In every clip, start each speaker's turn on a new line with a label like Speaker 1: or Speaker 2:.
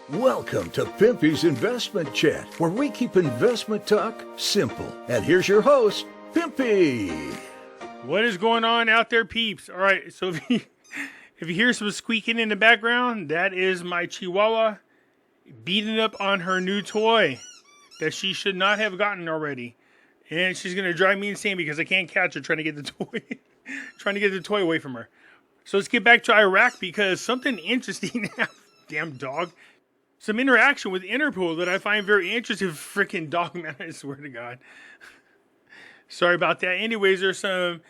Speaker 1: Welcome to Pimpy's Investment Chat, where we keep investment talk simple. And here's your host, Pimpy.
Speaker 2: What is going on out there, peeps? All right, so if you hear some squeaking in the background, that is my Chihuahua beating up on her new toy that she should not have gotten already. And she's going to drive me insane because I can't catch her trying to get the toy away from her. So let's get back to Iraq because something interesting damn dog. Some interaction with Interpol that I find very interesting. Freaking dog, man, I swear to God. Sorry about that. Anyways, there's some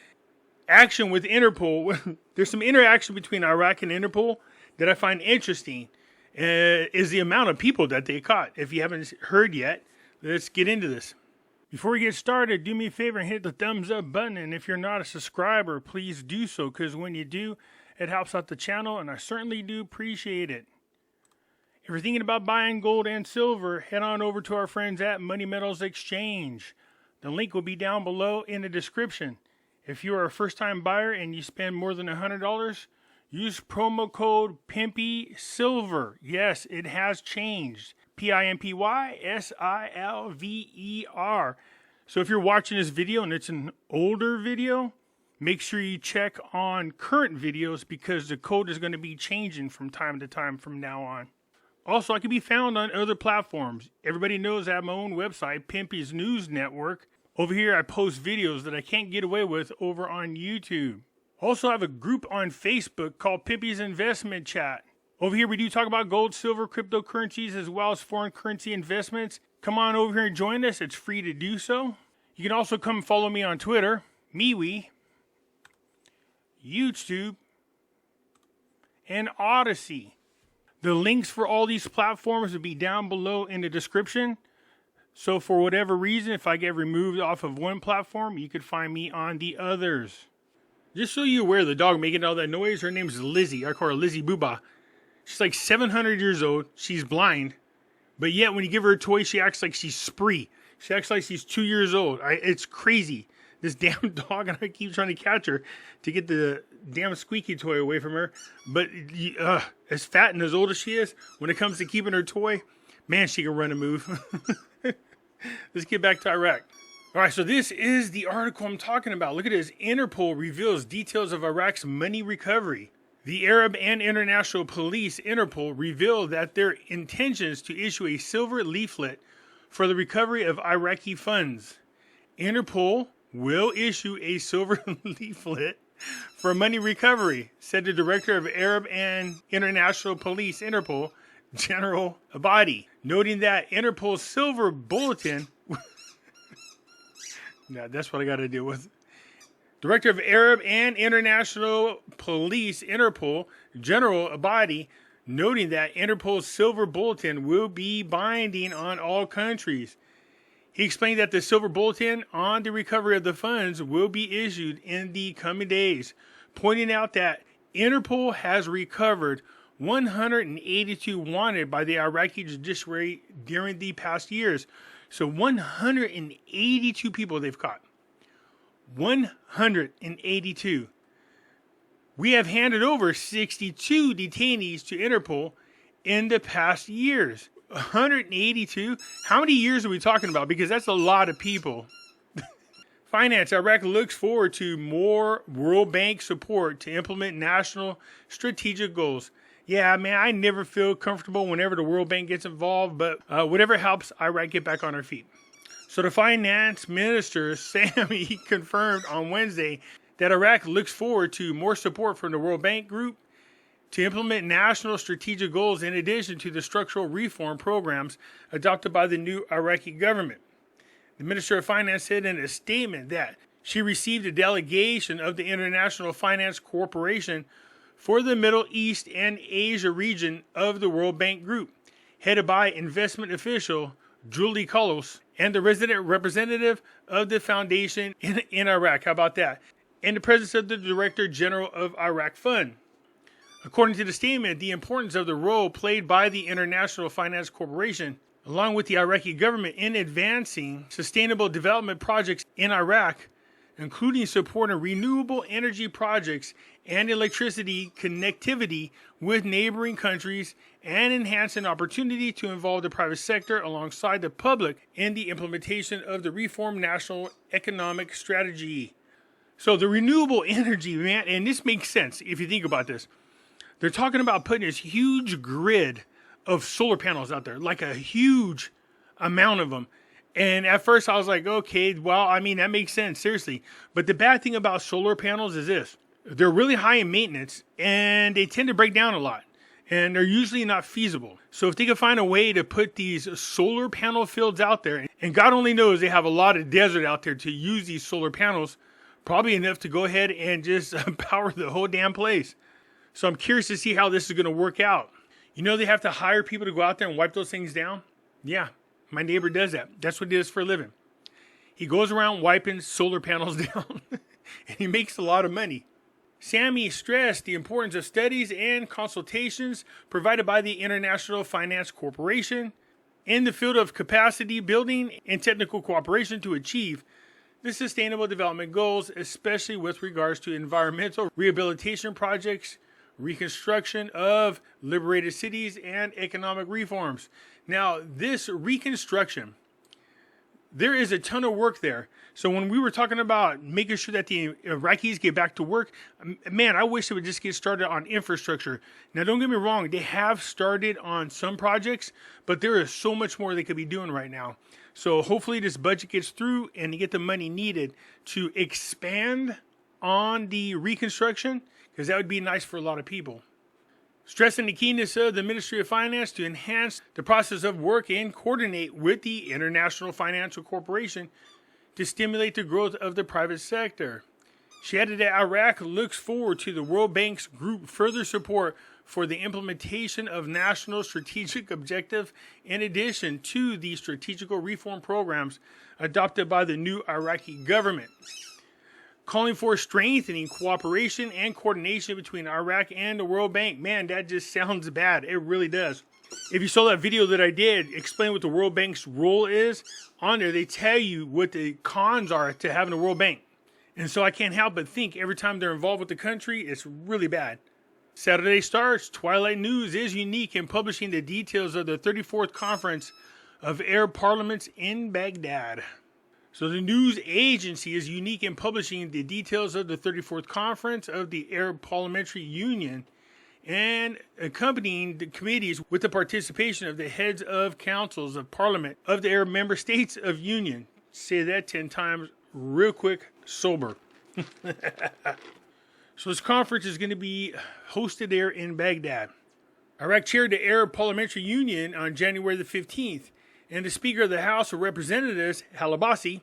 Speaker 2: action with Interpol. There's some interaction between Iraq and Interpol that I find interesting. Is the amount of people that they caught. If you haven't heard yet, let's get into this. Before we get started, do me a favor and hit the thumbs up button. And if you're not a subscriber, please do so. Because when you do, it helps out the channel. And I certainly do appreciate it. If you're thinking about buying gold and silver, head on over to our friends at Money Metals Exchange. The link will be down below in the description. If you are a first-time buyer and you spend more than $100, use promo code Pimpy Silver. Yes, it has changed. PIMPY-SILVER. So if you're watching this video and it's an older video, make sure you check on current videos because the code is going to be changing from time to time from now on. Also, I can be found on other platforms. Everybody knows I have my own website, Pimpy's News Network. Over here, I post videos that I can't get away with over on YouTube. Also, I have a group on Facebook called Pimpy's Investment Chat. Over here, we do talk about gold, silver, cryptocurrencies, as well as foreign currency investments. Come on over here and join us. It's free to do so. You can also come follow me on Twitter, MeWe, YouTube, and Odyssey. The links for all these platforms will be down below in the description. So for whatever reason, if I get removed off of one platform, you could find me on the others. Just so you're aware, the dog making all that noise, her name is Lizzie. I call her Lizzie Booba. She's like 700 years old. She's blind. But yet when you give her a toy, she acts like she's spree. She acts like she's 2 years old. It's crazy. This damn dog, and I keep trying to catch her to get the damn squeaky toy away from her. But as fat and as old as she is, when it comes to keeping her toy, man, she can run and move. Let's get back to Iraq. All right, so this is the article I'm talking about. Look at this. Interpol reveals details of Iraq's money recovery. The Arab and International Police, Interpol, revealed that their intentions to issue a silver leaflet for the recovery of Iraqi funds. Interpol will issue a silver leaflet for money recovery, said the Director of Arab and International Police, Interpol, General Abadi, noting that Interpol's silver bulletin... Now, that's what I got to deal with. Director of Arab and International Police, Interpol, General Abadi, noting that Interpol's silver bulletin will be binding on all countries. He explained that the silver bulletin on the recovery of the funds will be issued in the coming days, pointing out that Interpol has recovered 182 wanted by the Iraqi judiciary during the past years. So 182 people they've caught. 182. We have handed over 62 detainees to Interpol in the past years. 182? How many years are we talking about? Because that's a lot of people. Finance. Iraq looks forward to more World Bank support to implement national strategic goals. Yeah, man, I never feel comfortable whenever the World Bank gets involved, but whatever helps Iraq get back on her feet. So the finance minister, Sami, confirmed on Wednesday that Iraq looks forward to more support from the World Bank Group to implement national strategic goals in addition to the structural reform programs adopted by the new Iraqi government. The Minister of Finance said in a statement that she received a delegation of the International Finance Corporation for the Middle East and Asia region of the World Bank Group, headed by investment official Julie Carlos and the resident representative of the foundation in Iraq. How about that? In the presence of the Director General of Iraq Fund. According to the statement, the importance of the role played by the International Finance Corporation, along with the Iraqi government in advancing sustainable development projects in Iraq, including supporting renewable energy projects and electricity connectivity with neighboring countries, and enhance an opportunity to involve the private sector alongside the public in the implementation of the reformed national economic strategy. So the renewable energy, man, and this makes sense if you think about this. They're talking about putting this huge grid of solar panels out there, like a huge amount of them. And at first I was like, okay, well, I mean, that makes sense, seriously. But the bad thing about solar panels is this. They're really high in maintenance, and they tend to break down a lot. And they're usually not feasible. So if they can find a way to put these solar panel fields out there, and God only knows they have a lot of desert out there to use these solar panels, probably enough to go ahead and just power the whole damn place. So I'm curious to see how this is going to work out. You know they have to hire people to go out there and wipe those things down? Yeah, my neighbor does that. That's what he does for a living. He goes around wiping solar panels down, and he makes a lot of money. Sammy stressed the importance of studies and consultations provided by the International Finance Corporation in the field of capacity building and technical cooperation to achieve the Sustainable Development Goals, especially with regards to environmental rehabilitation projects, reconstruction of liberated cities, and economic reforms. Now, this reconstruction, there is a ton of work there. So when we were talking about making sure that the Iraqis get back to work, man, I wish they would just get started on infrastructure. Now, don't get me wrong, they have started on some projects, but there is so much more they could be doing right now. So hopefully this budget gets through and they get the money needed to expand on the reconstruction, because that would be nice for a lot of people. Stressing the keenness of the Ministry of Finance to enhance the process of work and coordinate with the International Financial Corporation to stimulate the growth of the private sector. She added that Iraq looks forward to the World Bank's group further support for the implementation of national strategic objective in addition to the strategical reform programs adopted by the new Iraqi government, calling for strengthening cooperation and coordination between Iraq and the World Bank. Man, that just sounds bad. It really does. If you saw that video that I did explain what the World Bank's role is, on there they tell you what the cons are to having a World Bank. And so I can't help but think every time they're involved with the country, it's really bad. Saturday starts. Twilight News is unique in publishing the details of the 34th Conference of Arab Parliaments in Baghdad. So the news agency is unique in publishing the details of the 34th Conference of the Arab Parliamentary Union and accompanying the committees with the participation of the heads of councils of parliament of the Arab member states of Union. Say that 10 times real quick, sober. So this conference is going to be hosted there in Baghdad. Iraq chaired the Arab Parliamentary Union on January the 15th, and the Speaker of the House of Representatives, Halabasi,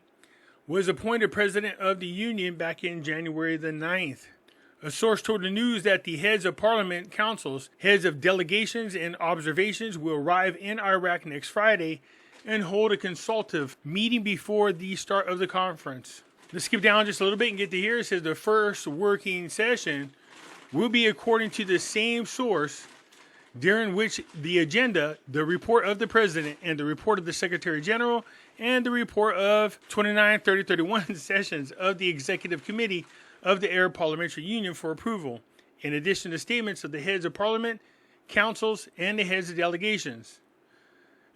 Speaker 2: was appointed President of the Union back in January the 9th. A source told the news that the heads of parliament councils, heads of delegations, and observations will arrive in Iraq next Friday and hold a consultative meeting before the start of the conference. Let's skip down just a little bit and get to here. It says the first working session will be according to the same source, during which the agenda, the report of the President, and the report of the Secretary General, and the report of 29, 30, 31 sessions of the Executive Committee of the Arab Parliamentary Union for approval, in addition to statements of the heads of parliament, councils, and the heads of delegations.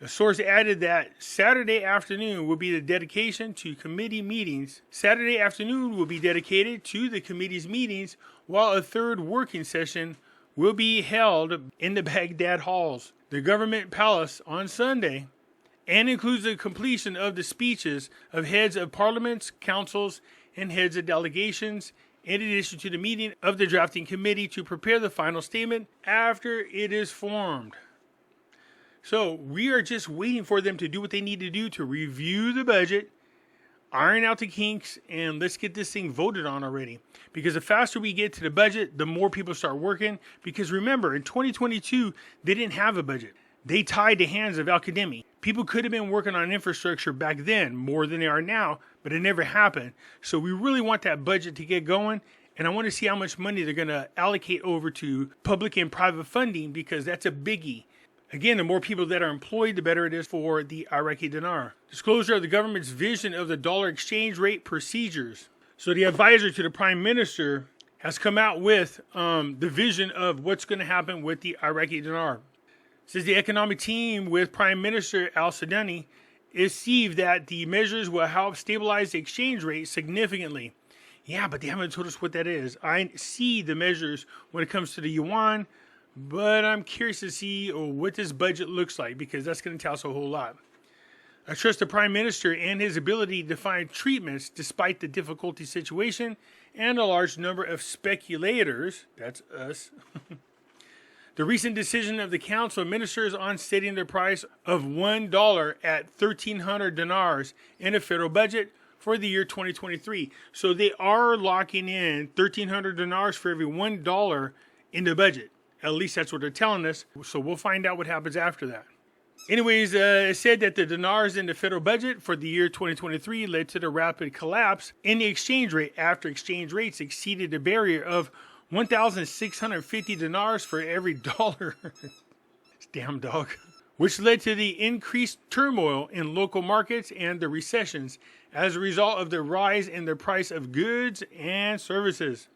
Speaker 2: The source added that Saturday afternoon will be the dedication to committee meetings. Saturday afternoon will be dedicated to the committee's meetings, while a third working session will be held in the Baghdad halls, the government palace, on Sunday, and includes the completion of the speeches of heads of parliaments, councils, and heads of delegations, in addition to the meeting of the drafting committee to prepare the final statement after it is formed. So we are just waiting for them to do what they need to do to review the budget, iron out the kinks, and let's get this thing voted on already. Because the faster we get to the budget, the more people start working. Because remember, in 2022, they didn't have a budget. They tied the hands of Al-Qademi. People could have been working on infrastructure back then more than they are now, but it never happened. So we really want that budget to get going. And I want to see how much money they're going to allocate over to public and private funding, because that's a biggie. Again, the more people that are employed, the better it is for the Iraqi dinar. Disclosure of the government's vision of the dollar exchange rate procedures. So the advisor to the Prime Minister has come out with the vision of what's going to happen with the Iraqi dinar. It says the economic team with Prime Minister al-Sudani perceive that the measures will help stabilize the exchange rate significantly. Yeah, but they haven't told us what that is. I see the measures when it comes to the yuan, but I'm curious to see what this budget looks like, because that's going to tell us a whole lot. I trust the Prime Minister and his ability to find treatments despite the difficulty situation and a large number of speculators, that's us. The recent decision of the Council of Ministers on setting the price of $1 at 1,300 dinars in the federal budget for the year 2023. So they are locking in 1,300 dinars for every $1 in the budget. At least that's what they're telling us. So we'll find out what happens after that. Anyways, it said that the dinars in the federal budget for the year 2023 led to the rapid collapse in the exchange rate after exchange rates exceeded the barrier of 1,650 dinars for every dollar. Damn dog. Which led to the increased turmoil in local markets and the recessions as a result of the rise in the price of goods and services.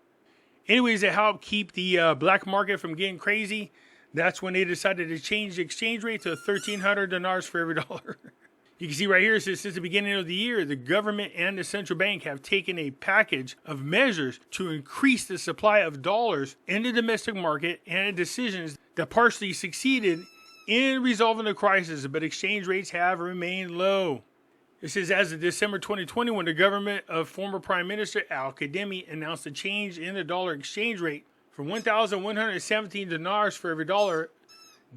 Speaker 2: Anyways, to help keep the black market from getting crazy, that's when they decided to change the exchange rate to 1,300 dinars for every dollar. You can see right here, since the beginning of the year, the government and the central bank have taken a package of measures to increase the supply of dollars in the domestic market, and decisions that partially succeeded in resolving the crisis, but exchange rates have remained low. It says, as of December 2020, when the government of former Prime Minister al-Kadhimi announced a change in the dollar exchange rate from 1,117 dinars for every dollar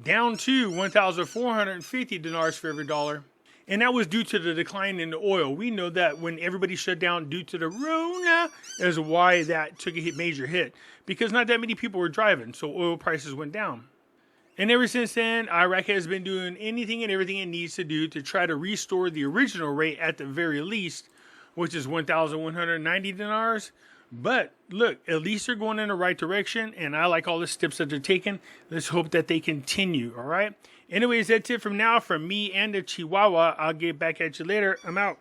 Speaker 2: down to 1,450 dinars for every dollar. And that was due to the decline in the oil. We know that when everybody shut down due to the RONA is why that took a major hit, because not that many people were driving, so oil prices went down. And ever since then, Iraq has been doing anything and everything it needs to do to try to restore the original rate at the very least, which is 1,190 dinars. But look, at least they're going in the right direction, and I like all the steps that they're taking. Let's hope that they continue, all right? Anyways, that's it from now from me and the Chihuahua. I'll get back at you later. I'm out.